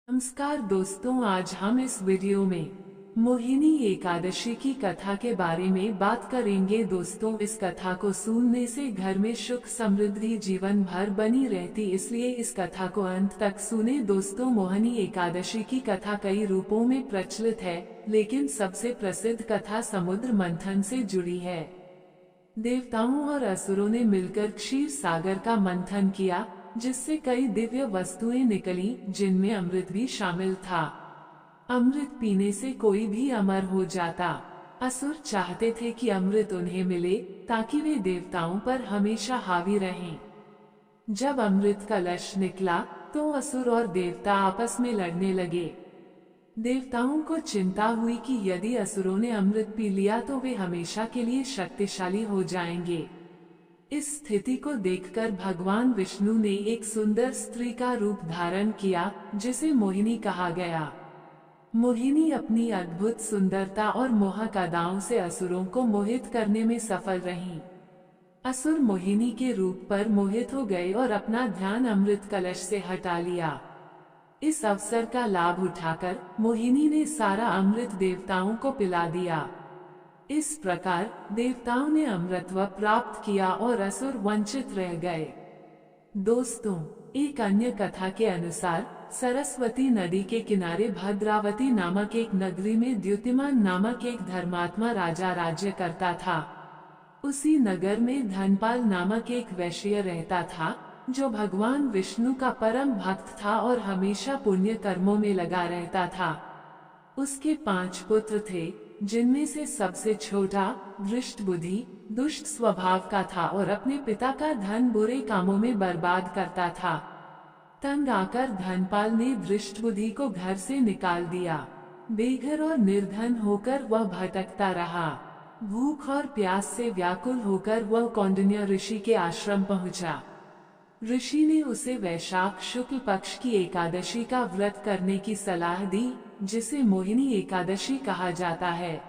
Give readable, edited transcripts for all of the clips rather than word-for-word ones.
नमस्कार दोस्तों, आज हम इस वीडियो में मोहिनी एकादशी की कथा के बारे में बात करेंगे। दोस्तों, इस कथा को सुनने से घर में सुख समृद्धि जीवन भर बनी रहती, इसलिए इस कथा को अंत तक सुने। दोस्तों, मोहिनी एकादशी की कथा कई रूपों में प्रचलित है, लेकिन सबसे प्रसिद्ध कथा समुद्र मंथन से जुड़ी है। देवताओं और असुरों ने मिलकर क्षीर सागर का मंथन किया, जिससे कई दिव्य वस्तुएं निकली, जिनमें अमृत भी शामिल था। अमृत पीने से कोई भी अमर हो जाता। असुर चाहते थे कि अमृत उन्हें मिले, ताकि वे देवताओं पर हमेशा हावी रहें। जब अमृत कलश निकला, तो असुर और देवता आपस में लड़ने लगे। देवताओं को चिंता हुई कि यदि असुरों ने अमृत पी लिया तो वे हमेशा के लिए शक्तिशाली हो जाएंगे। इस स्थिति को देखकर भगवान विष्णु ने एक सुंदर स्त्री का रूप धारण किया, जिसे मोहिनी कहा गया। मोहिनी अपनी अद्भुत सुंदरता और मोहक अदाओं से असुरों को मोहित करने में सफल रहीं। असुर मोहिनी के रूप पर मोहित हो गए और अपना ध्यान अमृत कलश से हटा लिया। इस अवसर का लाभ उठाकर मोहिनी ने सारा अमृत देवताओं को पिला दिया। इस प्रकार देवताओं ने अमृतत्व प्राप्त किया और असुर वंचित रह गए। दोस्तों, एक अन्य कथा के अनुसार सरस्वती नदी के किनारे भद्रावती नामक एक नगरी में द्युतिमान नामक एक धर्मात्मा राजा राज्य करता था। उसी नगर में धनपाल नामक एक वैश्य रहता था, जो भगवान विष्णु का परम भक्त था और हमेशा पुण्य कर्मों में लगा रहता था। उसके 5 पुत्र थे, जिनमें से सबसे छोटा धृष्ट बुद्धि दुष्ट स्वभाव का था और अपने पिता का धन बुरे कामों में बर्बाद करता था। तंग आकर धनपाल ने धृष्ट बुद्धि को घर से निकाल दिया। बेघर और निर्धन होकर वह भटकता रहा। भूख और प्यास से व्याकुल होकर वह कौंडिन्य ऋषि के आश्रम पहुंचा। ऋषि ने उसे वैशाख शुक्ल पक्ष की एकादशी का व्रत करने की सलाह दी, जिसे मोहिनी एकादशी कहा जाता है।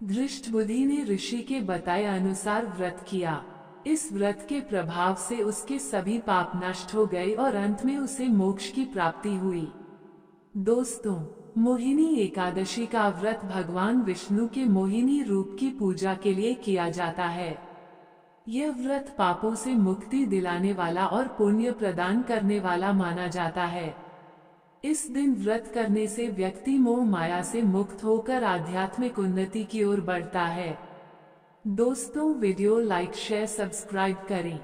धृष्ट बुद्धि ने ऋषि के बताए अनुसार व्रत किया। इस व्रत के प्रभाव से उसके सभी पाप नष्ट हो गए और अंत में उसे मोक्ष की प्राप्ति हुई। दोस्तों, मोहिनी एकादशी का व्रत भगवान विष्णु के मोहिनी रूप की पूजा के लिए किया जाता है। यह व्रत पापों से मुक्ति दिलाने वाला और पुण्य प्रदान करने वाला माना जाता है। इस दिन व्रत करने से व्यक्ति मोह माया से मुक्त होकर आध्यात्मिक उन्नति की ओर बढ़ता है। दोस्तों, वीडियो लाइक शेयर सब्सक्राइब करें।